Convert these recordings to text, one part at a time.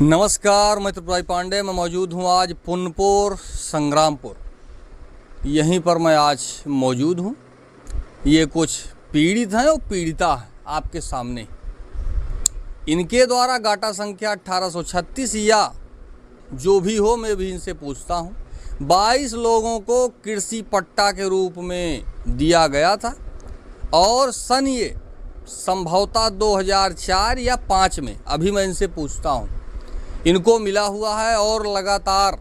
नमस्कार, मैं त्रिपुरारी पांडे। मैं मौजूद हूँ आज पुनपुर संग्रामपुर। यहीं पर मैं आज मौजूद हूँ। ये कुछ पीड़ित हैं और पीड़िता हैं आपके सामने। इनके द्वारा गाटा संख्या 1836 या जो भी हो, मैं भी इनसे पूछता हूँ। 22 लोगों को कृषि पट्टा के रूप में दिया गया था और सन ये संभवतः 2004 या 5 में, अभी मैं इनसे पूछता हूँ, इनको मिला हुआ है। और लगातार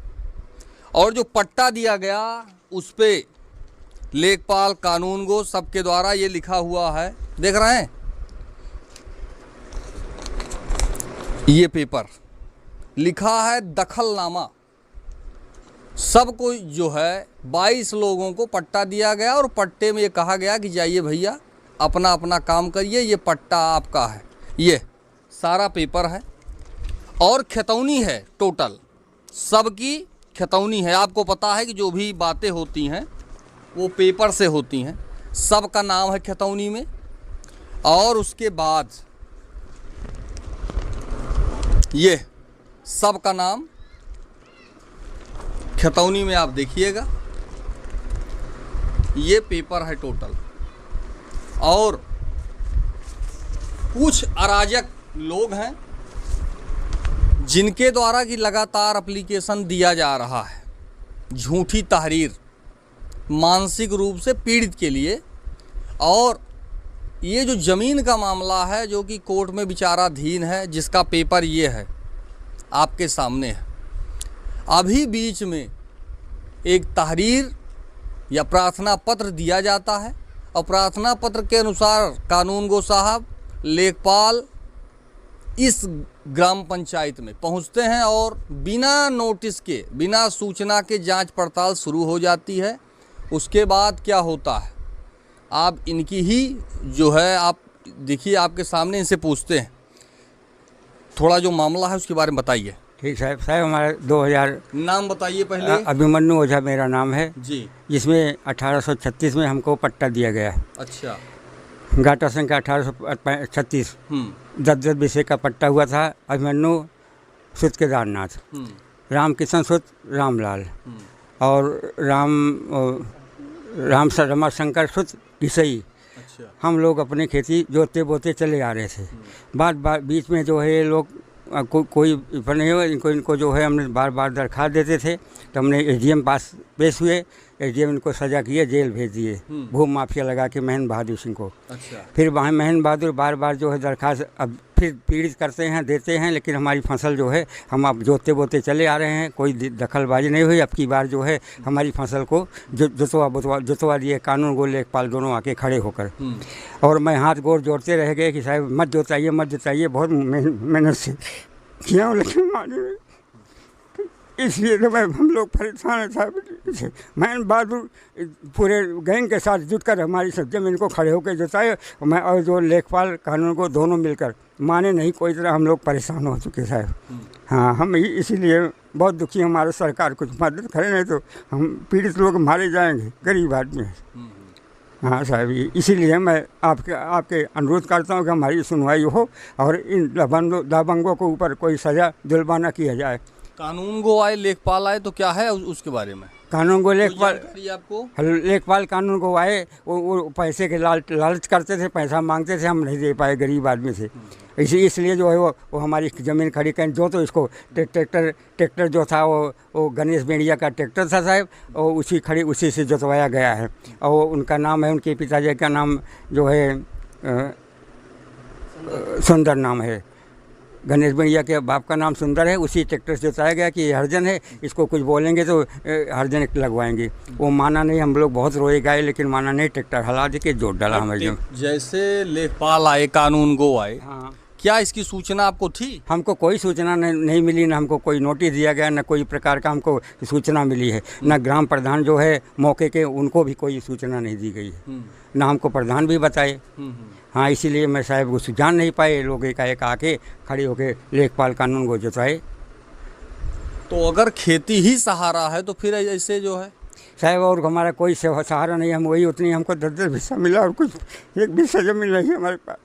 और जो पट्टा दिया गया उस पे लेखपाल, कानूनगो सबके द्वारा ये लिखा हुआ है, देख रहे हैं ये पेपर लिखा है दखलनामा। सबको जो है 22 लोगों को पट्टा दिया गया और पट्टे में ये कहा गया कि जाइए भैया अपना अपना काम करिए, ये पट्टा आपका है। ये सारा पेपर है और खतौनी है, टोटल सबकी खतौनी है। आपको पता है कि जो भी बातें होती हैं वो पेपर से होती हैं। सबका नाम है खतौनी में। और उसके बाद ये सबका नाम खतौनी में आप देखिएगा, ये पेपर है टोटल। और कुछ अराजक लोग हैं जिनके द्वारा कि लगातार एप्लीकेशन दिया जा रहा है, झूठी तहरीर, मानसिक रूप से पीड़ित के लिए। और ये जो ज़मीन का मामला है जो कि कोर्ट में विचाराधीन है, जिसका पेपर ये है आपके सामने है। अभी बीच में एक तहरीर या प्रार्थना पत्र दिया जाता है और प्रार्थना पत्र के अनुसार कानूनगो साहब, लेखपाल इस ग्राम पंचायत में पहुंचते हैं और बिना नोटिस के, बिना सूचना के जांच पड़ताल शुरू हो जाती है। उसके बाद क्या होता है, आप इनकी ही जो है, आप देखिए आपके सामने इनसे पूछते हैं। थोड़ा जो मामला है उसके बारे में बताइए। ठीक साहब हमारा 2000 नाम बताइए पहले। अभिमन्यु ओझा मेरा नाम है जी, जिसमें 1836 में हमको पट्टा दिया गया। अच्छा। गाटा संख्या 1836 10 विषय का पट्टा हुआ था। अभिमन्यु सुत केदारनाथ, रामकिशन सुत रामलाल और रमाशंकर सुत ईसई। अच्छा। हम लोग अपनी खेती जोतते बोते चले आ रहे थे। बात बीच में जो है ये लोग कोई नहीं हुआ। इनको जो है हमने बार बार दरखास्त देते थे तो हमने एसडीएम पास पेश हुए। एसडीएम इनको सज़ा किए, जेल भेज दिए भू माफिया लगा के महेंद्र बहादुर सिंह को। अच्छा। फिर वहाँ महेंद्र बहादुर बार बार जो है दरखास्त अब फिर पीड़ित करते हैं, देते हैं, लेकिन हमारी फसल जो है हम अब जोतते बोते चले आ रहे हैं, कोई दखलबाजी नहीं हुई। अब की बार जो है हमारी फसल को जुतवा दिए कानूनगो, लेखपाल दोनों आके खड़े होकर। और मैं हाथ गोड़ जोड़ते रह गए कि साहब मत जोताइए मत जोताइए। बहुत मेहनत से किया लेकिन मानी, इसलिए तो मैं हम लोग परेशान हैं साहब। महेंद्र बहादुर पूरे गैंग के साथ जुटकर हमारी सब जमीन को खड़े होकर जोताए। मैं और जो लेखपाल कानून को दोनों मिलकर माने नहीं, कोई तरह हम लोग परेशान हो चुके साहब। हाँ, हम इसीलिए बहुत दुखी, हमारे सरकार कुछ मदद करे, नहीं तो हम पीड़ित लोग मारे जाएंगे, गरीब आदमी है। हाँ साहब, इसीलिए मैं आपके अनुरोध करता हूँ कि हमारी सुनवाई हो और इन दबंगों को ऊपर कोई सज़ा जुर्माना किया जाए। कानूनगो आए, लेखपाल आए तो क्या है उसके बारे में? कानूनगो लेखपाल आपको लेखपाल कानूनगो आए, वो पैसे के लालच करते थे, पैसा मांगते थे, हम नहीं दे पाए, गरीब आदमी थे। इसलिए जो है वो हमारी ज़मीन खड़ी करें। जो तो इसको ट्रैक्टर जो था वो गणेश बेड़िया का ट्रैक्टर था साहब, और उसी से जोतवाया गया है। और उनका नाम है, उनके पिताजी का नाम जो है सुंदर नाम है। गणेश बेड़िया के बाप का नाम सुंदर है। उसी ट्रैक्टर से जोताया गया कि ये हरजन है, इसको कुछ बोलेंगे तो हरजन लगवाएंगे। वो माना नहीं, हम लोग बहुत रोए गए लेकिन माना नहीं, ट्रैक्टर हला दे के जोत डाला हमारे। जैसे लेखपाल आए, कानूनगो आए, हाँ, क्या इसकी सूचना आपको थी? हमको कोई सूचना नहीं मिली, ना हमको कोई नोटिस दिया गया, ना कोई प्रकार का हमको सूचना मिली है। ना ग्राम प्रधान जो है मौके के, उनको भी कोई सूचना नहीं दी गई है, ना हमको प्रधान भी बताए। हाँ, इसीलिए मैं साहब कुछ जान नहीं पाए। लोग एकाएक आके खड़े होके लेखपाल कानून को जोताए। तो अगर खेती ही सहारा है तो फिर ऐसे जो है साहब, और हमारा कोई सहारा नहीं। हम वही उतनी, हमको 10 हिस्सा मिला और कुछ 1 हिस्सा जमीन नहीं है हमारे पास।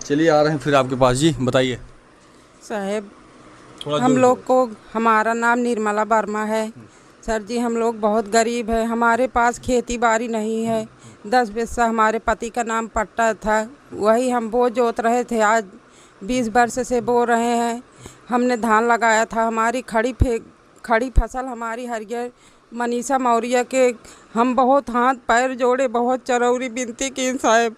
चलिए आ रहे हैं फिर आपके पास। जी बताइए। साहब थोड़ा हम जोर लोग से। को, हमारा नाम निर्मला वर्मा है। सर जी हम लोग बहुत गरीब है, हमारे पास खेती बाड़ी नहीं है। 10 बिस्सा हमारे पति का नाम पट्टा था, वही हम बो जोत रहे थे। आज 20 वर्ष से बो रहे हैं। हमने धान लगाया था, हमारी खड़ी फसल हमारी हरियर मनीषा मौर्य के हम बहुत हाथ पैर जोड़े, बहुत चरौरी विनती की साहब,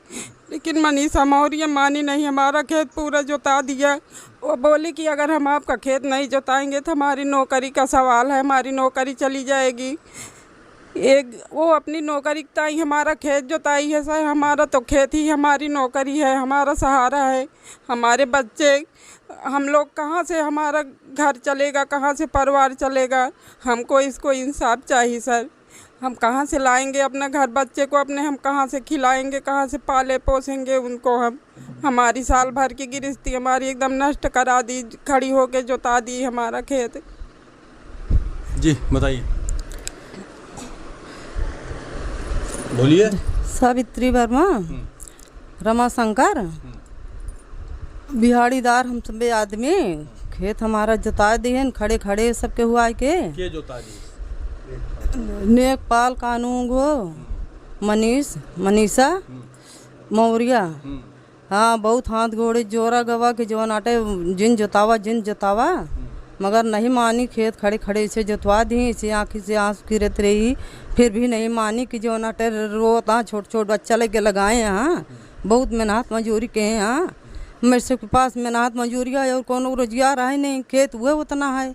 लेकिन मनीषा मौर्य मानी नहीं। हमारा खेत पूरा जोता दिया। वो बोली कि अगर हम आपका खेत नहीं जोताएंगे तो हमारी नौकरी का सवाल है, हमारी नौकरी चली जाएगी। वो अपनी नौकरी ताई हमारा खेत जोताई है सर। हमारा तो खेत ही हमारी नौकरी है, हमारा सहारा है। हमारे बच्चे, हम लोग कहाँ से हमारा घर चलेगा, कहाँ से परिवार चलेगा? हमको इसको इंसाफ चाहिए सर। हम कहाँ से लाएंगे अपना घर, बच्चे को अपने हम कहाँ से खिलाएंगे, कहाँ से पाले पोसेंगे उनको हम? हमारी साल भर की गृहस्थी हमारी एकदम नष्ट करा दी, खड़ी होके जोता दी हमारा खेत। जी बताइए, बोलिए। सावित्री वर्मा, रमाशंकर, बिहाड़ीदार हम सब आदमी। खेत हमारा जोता दिए, खड़े खड़े सबके हुआ के जोता दी? नेकपाल, कानूंगो, मनीषा मौर्य। हाँ, बहुत हाथ घोड़े जोरा गवा के जवन आटे जिन जोतावा, मगर नहीं मानी। खेत खड़े खड़े से जोतवा दी, इसे आँखी से आँसू गिरत रही, फिर भी नहीं मानी कि जवन आटे रोता छोट छोट बच्चा लेके लगाए यहाँ। बहुत मेहनत मजूरी के हैं यहाँ, मेरे से के पास मेहनत मजूरी है और कोनो रोजगार है नहीं। खेत हुए उतना है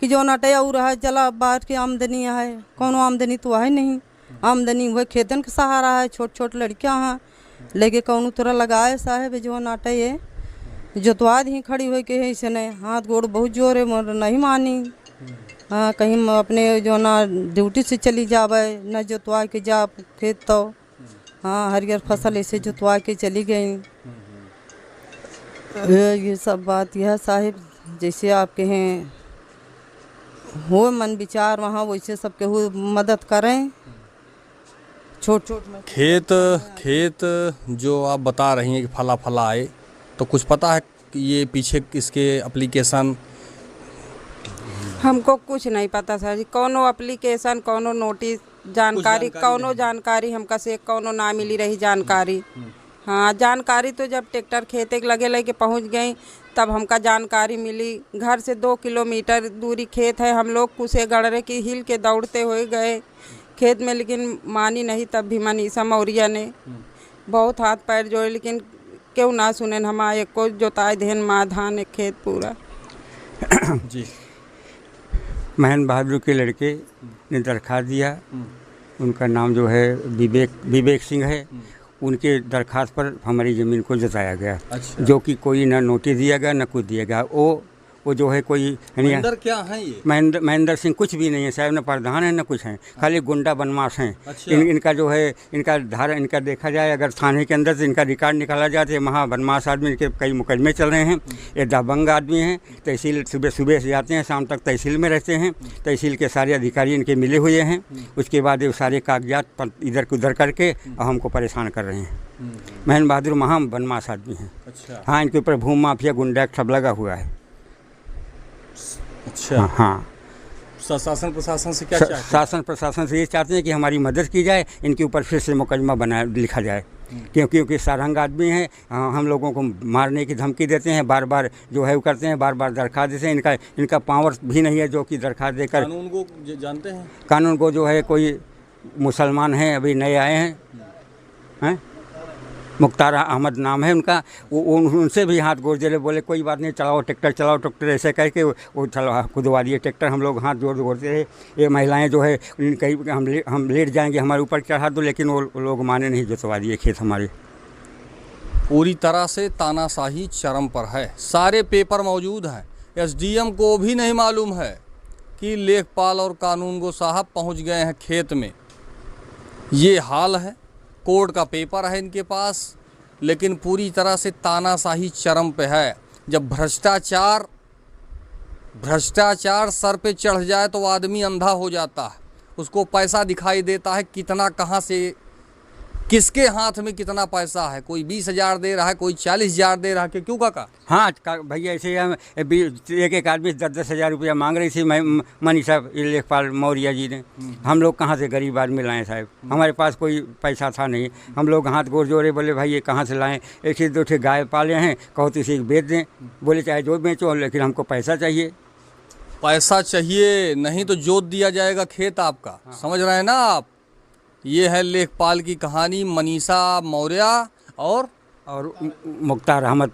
कि जो नाटे और है, चला बाहर की आमदनी है, कोनो आमदनी तो है नहीं। आमदनी हुए खेतन का सहारा है, छोट छोट लड़कियां हैं लेके कौन तरह लगाए साहेब जो नाटे ये जोतवा दी खड़ी हुई के है। इसे नहीं, हाथ गोड़ बहुत जोर है, मोर नहीं मानी। हाँ, कहीं अपने जो ना ड्यूटी से चली जावे, न जोतवा के जा खेत तो। हाँ, हरियर फसल ऐसे जोतवा के चली गई। ये सब बात यह साहिब, जैसे आपके हैं हो मन विचार वहाँ वैसे सबके हो मदद करें छोट छोट में। खेत जो आप बता रही हैं कि फला फला आए, तो कुछ पता है कि ये पीछे इसके एप्लीकेशन? हमको कुछ नहीं पता सर जी, कोनो एप्लीकेशन, कोनो नोटिस, जानकारी कोनो जानकारी हमका से कोनो ना मिली रही जानकारी। हाँ, जानकारी तो जब ट्रैक्टर खेते लगे पहुंच गई तब हमका जानकारी मिली। घर से 2 किलोमीटर दूरी खेत है, हम लोग कुसे गड़रे की हिल के दौड़ते हुए गए खेत में, लेकिन मानी नहीं। तब भी मनीषा मौर्य ने बहुत हाथ पैर जोड़े, लेकिन क्यों ना सुने। हमारे को जोताए देन माँ धान एक खेत पूरा। जी, महेंद्र बहादुर के लड़के ने दरख्वास्त दिया, उनका नाम जो है विवेक सिंह है। उनके दरख्वास्त पर हमारी ज़मीन को जताया गया। अच्छा। जो कि कोई ना नोटिस दिया गया ना कुछ दिया गया। वो जो है कोई महेंद्र क्या है ये? महेंद्र सिंह कुछ भी नहीं है साहब, न प्रधान है न कुछ है, खाली गुंडा बदमाश हैं। अच्छा। इनका जो है इनका देखा जाए अगर थाने के अंदर से इनका रिकॉर्ड निकाला जाए तो महा बदमाश आदमी, इनके कई मुकदमे चल रहे हैं। ये दबंग आदमी हैं। तहसील सुबह से जाते हैं, शाम तक तहसील में रहते हैं। तहसील के सारे अधिकारी इनके मिले हुए हैं। उसके बाद ये सारे कागजात इधर उधर करके हमको परेशान कर रहे हैं। महेंद्र बहादुर महा बदमाश आदमी हैं। अच्छा। हाँ, इनके ऊपर भूमि माफिया, गुंडा सब लगा हुआ है। अच्छा। हाँ, शासन प्रशासन से क्या चाहते हैं? शासन प्रशासन से ये चाहते हैं कि हमारी मदद की जाए, इनके ऊपर फिर से मुकदमा लिखा जाए, क्योंकि सारंग आदमी हैं। हम लोगों को मारने की धमकी देते हैं, बार बार जो है वो करते हैं, बार बार दरख्वास्त देते हैं। इनका पावर भी नहीं है जो कि दरख्वास्त देकर। कानून को जानते हैं? कानून को जो है कोई मुसलमान हैं, अभी नए आए हैं, मुख्तार अहमद नाम है उनका। वो उनसे भी हाथ गोड़ दे, बोले कोई बात नहीं, चलाओ ट्रैक्टर, ऐसे करके वो चला खुदवा दिए ट्रैक्टर। हम लोग हाथ जोड़ गोड़ते रहे। ये महिलाएं जो है कहीं हम लेट जाएंगे, हमारे ऊपर चढ़ा दो, लेकिन वो लोग माने नहीं, जोतवा दिए खेत हमारे। पूरी तरह से तानाशाही चरम पर है। सारे पेपर मौजूद हैं। एसडीएम को भी नहीं मालूम है कि लेखपाल और कानूनगो साहब पहुंच गए हैं खेत में। ये हाल है। कोर्ट का पेपर है इनके पास, लेकिन पूरी तरह से तानाशाही चरम पे है। जब भ्रष्टाचार सर पे चढ़ जाए तो आदमी अंधा हो जाता है। उसको पैसा दिखाई देता है कितना कहाँ से किसके हाथ में कितना पैसा है, कोई 20,000 दे रहा है, कोई 40,000 दे रहा है, क्यों काका? हाँ भैया, ऐसे हम एक आदमी 10-10 हज़ार रुपया मांग रही थी मनीषा लेखपाल मौर्य जी ने। हम लोग कहाँ से गरीब आदमी लाएं साहब, हमारे पास कोई पैसा था नहीं। हम लोग हाथ गोड़ जोड़े, बोले भाई ये कहाँ से लाएं, एक से दो ठे गाय पाले हैं, कहो तो इसे बेच दें। बोले चाहे जो बेचो, लेकिन हमको पैसा चाहिए। पैसा चाहिए, नहीं तो जोत दिया जाएगा खेत आपका। समझ रहे हैं ना आप? ये है लेखपाल की कहानी, मनीषा मौर्य और मुख्तार अहमद।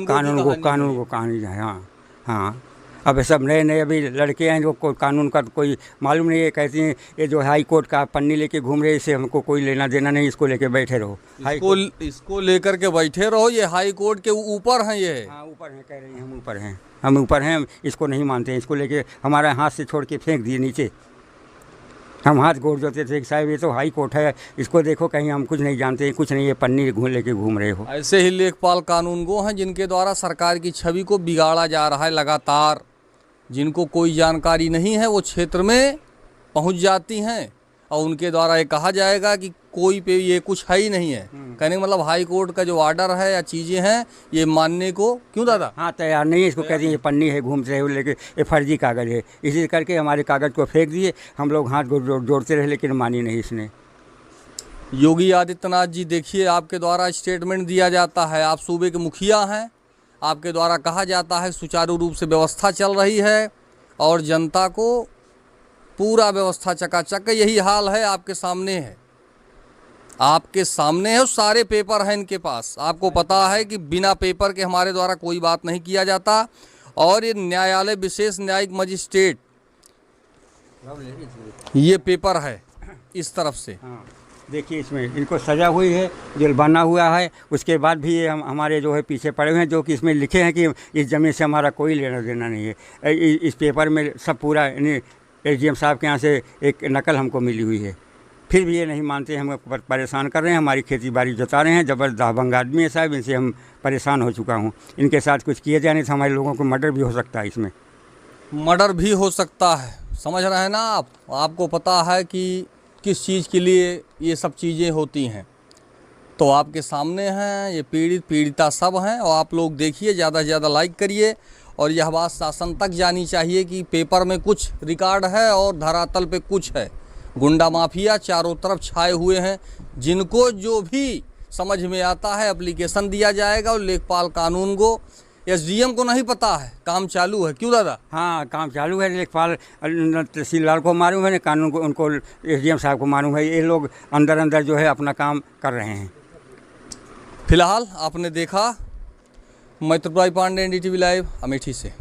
कानून को कहानी है। हाँ हाँ, अब सब नए नए अभी लड़के हैं जो को कानून का कोई मालूम नहीं है। कहती हैं ये जो हाई कोर्ट का पन्नी लेके घूम रहे, इससे हमको कोई लेना देना नहीं, इसको लेके बैठे रहो। इसको लेकर के बैठे रहो, ये हाई कोर्ट के ऊपर हैं ये। हाँ ऊपर हैं, कह रही हैं हम ऊपर हैं, हम ऊपर हैं, इसको नहीं मानते हैं। इसको लेके हमारा हाथ से छोड़ के फेंक दिए नीचे। हम हाथ गोड़ जोते थे, साहब ये तो हाई कोर्ट है, इसको देखो, कहीं हम कुछ नहीं जानते, कुछ नहीं, ये पन्नी लेके घूम रहे हो। ऐसे ही लेखपाल कानूनगो हैं जिनके द्वारा सरकार की छवि को बिगाड़ा जा रहा है लगातार। जिनको कोई जानकारी नहीं है वो क्षेत्र में पहुंच जाती हैं और उनके द्वारा ये कहा जाएगा कि कोई पे ये कुछ है ही नहीं है। कहने का मतलब हाई कोर्ट का जो ऑर्डर है या चीज़ें हैं ये मानने को क्यों दादा? हाँ तैयार नहीं है। इसको कहते हैं ये पन्नी है, घूमते रहे हो, लेकिन ये फर्जी कागज़ है। इसी करके हमारे कागज़ को फेंक दिए। हम लोग हाथ जोड़ते रहे, लेकिन मानी नहीं इसने। योगी आदित्यनाथ जी, देखिए आपके द्वारा स्टेटमेंट दिया जाता है, आप सूबे के मुखिया हैं, आपके द्वारा कहा जाता है सुचारू रूप से व्यवस्था चल रही है और जनता को पूरा व्यवस्था चकाचक। यही हाल है, आपके सामने है, आपके सामने है, सारे पेपर हैं इनके पास। आपको पता है कि बिना पेपर के हमारे द्वारा कोई बात नहीं किया जाता। और ये न्यायालय विशेष न्यायिक मजिस्ट्रेट, ये पेपर है इस तरफ से। हाँ देखिए, इसमें इनको सजा हुई है, जुर्माना हुआ है। उसके बाद भी ये हमारे जो है पीछे पड़े हुए हैं, जो कि इसमें लिखे हैं कि इस ज़मीन से हमारा कोई लेना देना नहीं है। इस पेपर में सब पूरा एसडीएम साहब के यहाँ से एक नकल हमको मिली हुई है। फिर भी ये नहीं मानते, हम परेशान कर रहे हैं, हमारी खेती बाड़ी जोता रहे हैं। जबरदस्त दबंग आदमी है साहब, इनसे हम परेशान हो चुका हूँ। इनके साथ कुछ किए जाने से हमारे लोगों को मर्डर भी हो सकता है। इसमें मर्डर भी हो सकता है, समझ रहे हैं ना आप? आपको पता है कि किस चीज़ के लिए ये सब चीज़ें होती हैं। तो आपके सामने हैं, ये पीड़िता सब हैं। और आप लोग देखिए, ज़्यादा से ज़्यादा लाइक करिए। और यह बात शासन तक जानी चाहिए कि पेपर में कुछ रिकॉर्ड है और धरातल पे कुछ है। गुंडा माफिया चारों तरफ छाए हुए हैं। जिनको जो भी समझ में आता है एप्लीकेशन दिया जाएगा। और लेखपाल कानून को एसडीएम को नहीं पता है, काम चालू है। क्यों दादा? हाँ काम चालू है। लेखपाल तहसीलदार को मालूम है, कानून को उनको एसडीएम साहब को मालूम है। ये लोग अंदर अंदर जो है अपना काम कर रहे हैं। फिलहाल आपने देखा, मैं त्रिपुरारी पांडे, NDTV लाइव, अमेठी से।